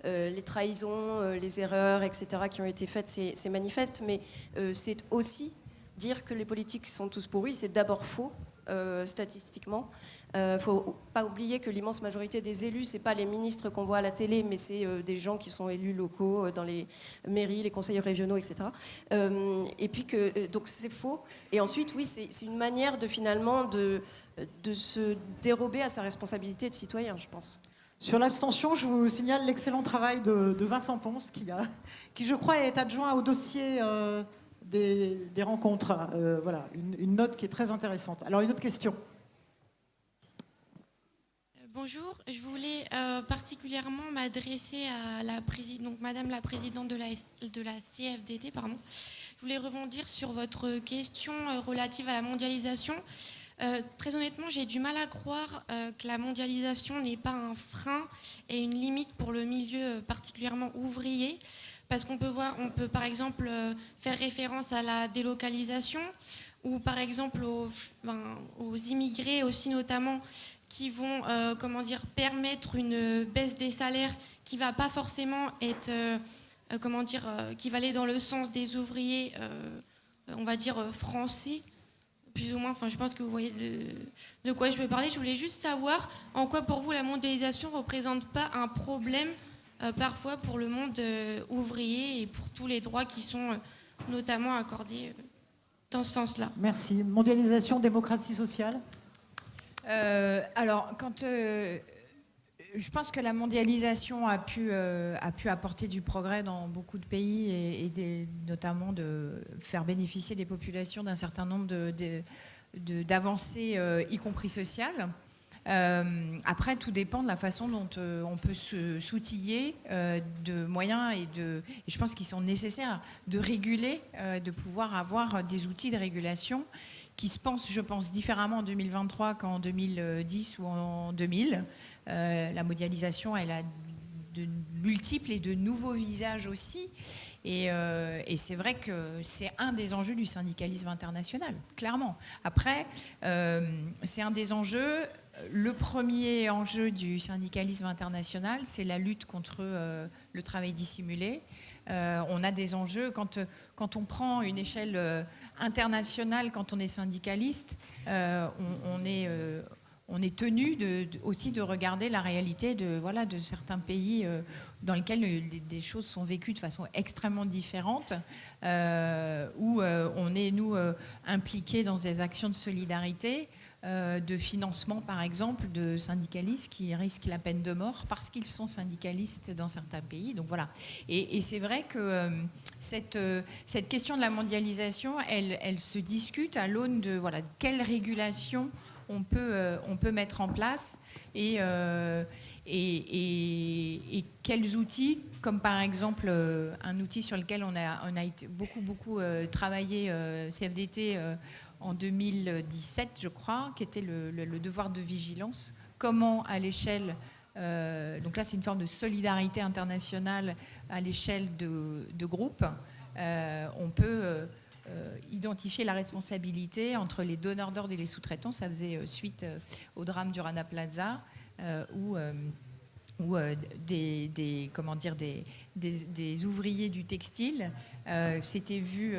les trahisons, les erreurs, etc., qui ont été faites. C'est manifeste, mais c'est aussi dire que les politiques sont tous pourris. C'est d'abord faux, statistiquement. Il ne faut pas oublier que l'immense majorité des élus, ce n'est pas les ministres qu'on voit à la télé, mais c'est des gens qui sont élus locaux dans les mairies, les conseils régionaux, etc. Et puis donc c'est faux. Et ensuite, oui, c'est une manière de finalement de se dérober à sa responsabilité de citoyen, je pense. Sur l'abstention, je vous signale l'excellent travail de Vincent Ponce, qui je crois est adjoint au dossier des rencontres. Voilà, une note qui est très intéressante. Alors, une autre question. Bonjour, je voulais particulièrement m'adresser à Madame la Présidente de la CFDT. Je voulais rebondir sur votre question relative à la mondialisation. Très honnêtement, j'ai du mal à croire que la mondialisation n'est pas un frein et une limite pour le milieu particulièrement ouvrier. Parce qu'on peut par exemple faire référence à la délocalisation ou par exemple aux immigrés aussi notamment qui vont permettre une baisse des salaires qui va pas forcément être qui va aller dans le sens des ouvriers français plus ou moins. Je pense que vous voyez de quoi je veux parler. Je voulais juste savoir en quoi pour vous la mondialisation représente pas un problème parfois pour le monde ouvrier et pour tous les droits qui sont notamment accordée dans ce sens-là. Merci. Mondialisation, démocratie sociale. Alors, je pense que la mondialisation a pu apporter du progrès dans beaucoup de pays et notamment de faire bénéficier des populations d'un certain nombre d'avancées, y compris sociales. Après, tout dépend de la façon dont on peut s'outiller de moyens et je pense qu'ils sont nécessaires de réguler, de pouvoir avoir des outils de régulation qui se pensent, je pense, différemment en 2023 qu'en 2010 ou en 2000. La mondialisation, elle a de multiples et de nouveaux visages aussi. Et c'est vrai que c'est un des enjeux du syndicalisme international, clairement. Après, c'est un des enjeux. Le premier enjeu du syndicalisme international, c'est la lutte contre le travail dissimulé. On a des enjeux, quand on prend une échelle internationale, quand on est syndicaliste, on est tenu aussi de regarder la réalité de certains pays dans lesquels des choses sont vécues de façon extrêmement différente, où on est, nous, impliqués dans des actions de solidarité, de financement, par exemple, de syndicalistes qui risquent la peine de mort parce qu'ils sont syndicalistes dans certains pays. Donc voilà. Et c'est vrai que cette question de la mondialisation, elle se discute à l'aune de quelle régulation on peut mettre en place et quels outils, comme par exemple un outil sur lequel on a été beaucoup travaillé, CFDT, en 2017, je crois, qui était le devoir de vigilance. Comment, à l'échelle, donc là c'est une forme de solidarité internationale à l'échelle de groupes, on peut identifier la responsabilité entre les donneurs d'ordre et les sous-traitants. Ça faisait suite au drame du Rana Plaza, où des ouvriers du textile s'étaient vus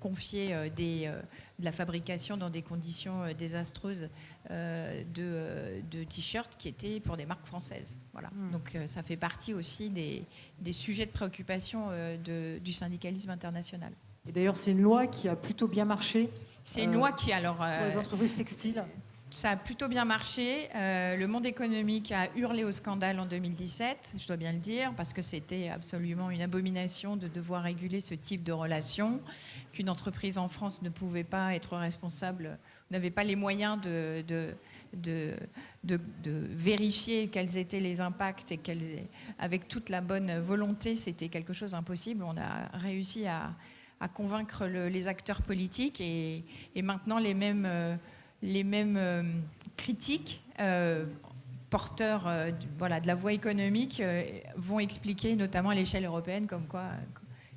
confier de la fabrication dans des conditions désastreuses de t-shirts qui étaient pour des marques françaises. Voilà. Donc ça fait partie aussi des sujets de préoccupation du syndicalisme international. Et d'ailleurs, c'est une loi qui a plutôt bien marché. C'est une loi qui, alors... pour les entreprises textiles. Ça a plutôt bien marché. Le monde économique a hurlé au scandale en 2017, je dois bien le dire, parce que c'était absolument une abomination de devoir réguler ce type de relation, qu'une entreprise en France ne pouvait pas être responsable, n'avait pas les moyens de vérifier quels étaient les impacts et avec toute la bonne volonté, c'était quelque chose d'impossible. On a réussi à convaincre les acteurs politiques et maintenant les mêmes critiques porteurs de la voie économique vont expliquer, notamment à l'échelle européenne, comme quoi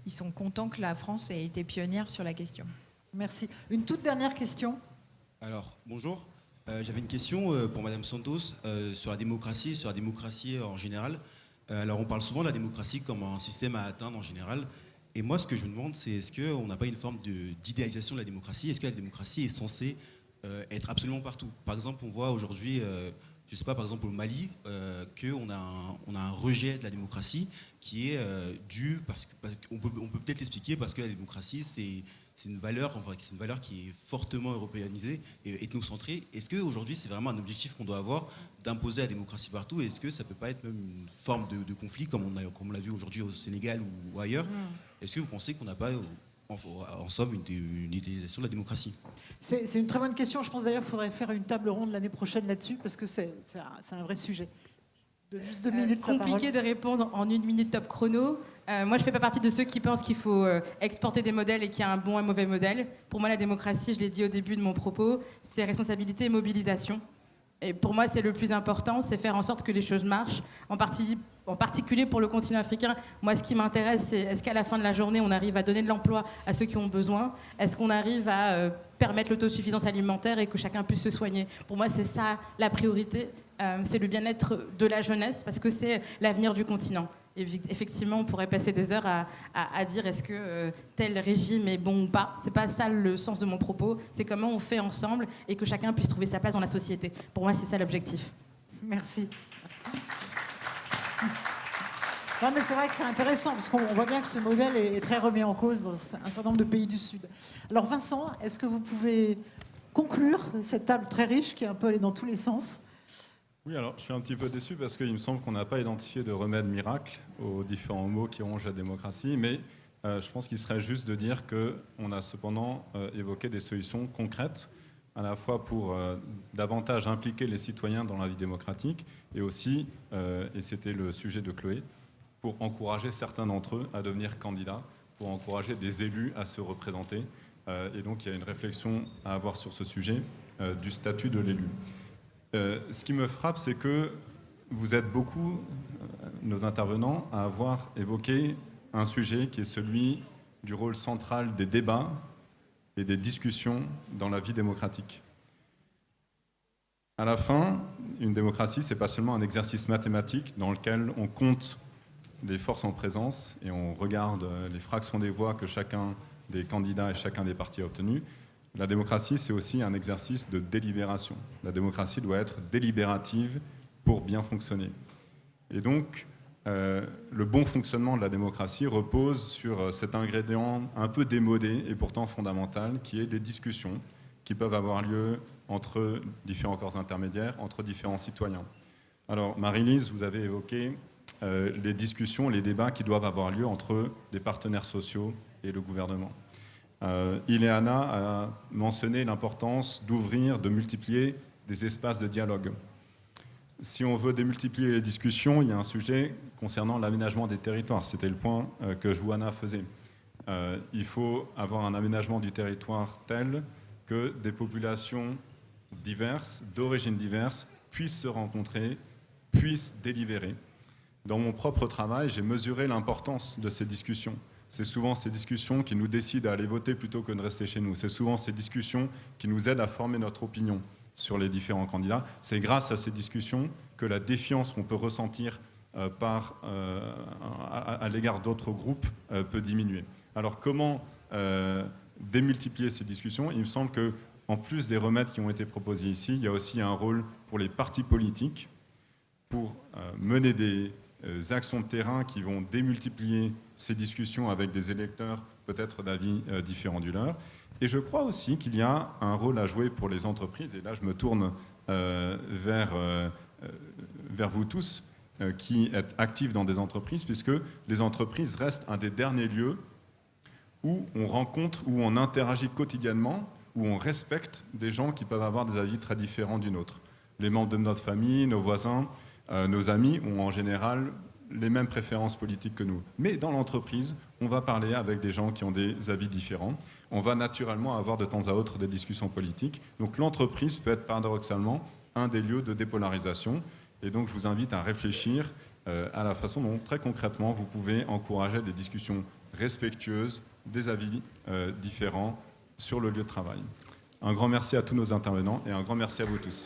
ils sont contents que la France ait été pionnière sur la question. Merci. Une toute dernière question. Alors, bonjour. J'avais une question pour Madame Santos sur la démocratie en général. Alors, on parle souvent de la démocratie comme un système à atteindre en général. Et moi, ce que je me demande, c'est est-ce qu'on n'a pas une forme d'idéalisation de la démocratie? Est-ce que la démocratie est censée être absolument partout? Par exemple, on voit aujourd'hui, je ne sais pas, par exemple au Mali, qu'on a un rejet de la démocratie qui est dû, parce qu'on peut peut-être l'expliquer, parce que la démocratie, c'est une valeur qui est fortement européanisée et ethnocentrée. Est-ce qu'aujourd'hui, c'est vraiment un objectif qu'on doit avoir, d'imposer la démocratie partout? Est-ce que ça ne peut pas être même une forme de conflit, comme on l'a vu aujourd'hui au Sénégal ou ailleurs? Est-ce que vous pensez qu'on n'a pas, en somme, une utilisation de la démocratie? C'est une très bonne question. Je pense d'ailleurs qu'il faudrait faire une table ronde l'année prochaine là-dessus, parce que c'est un vrai sujet. De juste 2 minutes. Compliqué de répondre en 1 minute top chrono. Moi, je ne fais pas partie de ceux qui pensent qu'il faut exporter des modèles et qu'il y a un bon et un mauvais modèle. Pour moi, la démocratie, je l'ai dit au début de mon propos, c'est responsabilité et mobilisation. Et pour moi, c'est le plus important, c'est faire en sorte que les choses marchent, en particulier pour le continent africain. Moi, ce qui m'intéresse, c'est est-ce qu'à la fin de la journée, on arrive à donner de l'emploi à ceux qui ont besoin? Est-ce qu'on arrive à permettre l'autosuffisance alimentaire et que chacun puisse se soigner? Pour moi, c'est ça la priorité. C'est le bien-être de la jeunesse, parce que c'est l'avenir du continent. Et effectivement, on pourrait passer des heures à dire est-ce que tel régime est bon ou pas. C'est pas ça le sens de mon propos. C'est comment on fait ensemble et que chacun puisse trouver sa place dans la société. Pour moi, c'est ça l'objectif. Merci. Non, mais c'est vrai que c'est intéressant, parce qu'on voit bien que ce modèle est très remis en cause dans un certain nombre de pays du Sud. Alors Vincent, est-ce que vous pouvez conclure cette table très riche qui est un peu allée dans tous les sens? Oui, alors je suis un petit peu déçu parce qu'il me semble qu'on n'a pas identifié de remède miracle aux différents maux qui rongent la démocratie, mais je pense qu'il serait juste de dire qu'on a cependant évoqué des solutions concrètes, à la fois pour davantage impliquer les citoyens dans la vie démocratique, et aussi, et c'était le sujet de Chloé, pour encourager certains d'entre eux à devenir candidats, pour encourager des élus à se représenter. Et donc il y a une réflexion à avoir sur ce sujet du statut de l'élu. Ce qui me frappe, c'est que vous êtes beaucoup, nos intervenants, à avoir évoqué un sujet qui est celui du rôle central des débats et des discussions dans la vie démocratique. À la fin, une démocratie, ce n'est pas seulement un exercice mathématique dans lequel on compte les forces en présence et on regarde les fractions des voix que chacun des candidats et chacun des partis a obtenues. La démocratie, c'est aussi un exercice de délibération. La démocratie doit être délibérative pour bien fonctionner. Et donc, le bon fonctionnement de la démocratie repose sur cet ingrédient un peu démodé et pourtant fondamental, qui est les discussions qui peuvent avoir lieu entre différents corps intermédiaires, entre différents citoyens. Alors, Marie-Lise, vous avez évoqué les discussions, les débats qui doivent avoir lieu entre des partenaires sociaux et le gouvernement. Ileana a mentionné l'importance d'ouvrir, de multiplier des espaces de dialogue. Si on veut démultiplier les discussions, il y a un sujet concernant l'aménagement des territoires. C'était le point que Johanna faisait. Il faut avoir un aménagement du territoire tel que des populations diverses, d'origines diverses, puissent se rencontrer, puissent délibérer. Dans mon propre travail, j'ai mesuré l'importance de ces discussions. C'est souvent ces discussions qui nous décident à aller voter plutôt que de rester chez nous. C'est souvent ces discussions qui nous aident à former notre opinion sur les différents candidats. C'est grâce à ces discussions que la défiance qu'on peut ressentir à l'égard d'autres groupes peut diminuer. Alors comment démultiplier ces discussions? Il me semble qu'en plus des remèdes qui ont été proposés ici, il y a aussi un rôle pour les partis politiques pour mener des actions de terrain qui vont démultiplier ces discussions avec des électeurs peut-être d'avis différents du leur. Et je crois aussi qu'il y a un rôle à jouer pour les entreprises, et là je me tourne vers vous tous qui êtes actifs dans des entreprises, puisque les entreprises restent un des derniers lieux où on rencontre, où on interagit quotidiennement, où on respecte des gens qui peuvent avoir des avis très différents du nôtre. Les membres de notre famille, nos voisins, nos amis ont en général les mêmes préférences politiques que nous. Mais dans l'entreprise, on va parler avec des gens qui ont des avis différents. On va naturellement avoir de temps à autre des discussions politiques. Donc l'entreprise peut être paradoxalement un des lieux de dépolarisation. Et donc je vous invite à réfléchir à la façon dont, très concrètement, vous pouvez encourager des discussions respectueuses, des avis différents sur le lieu de travail. Un grand merci à tous nos intervenants et un grand merci à vous tous.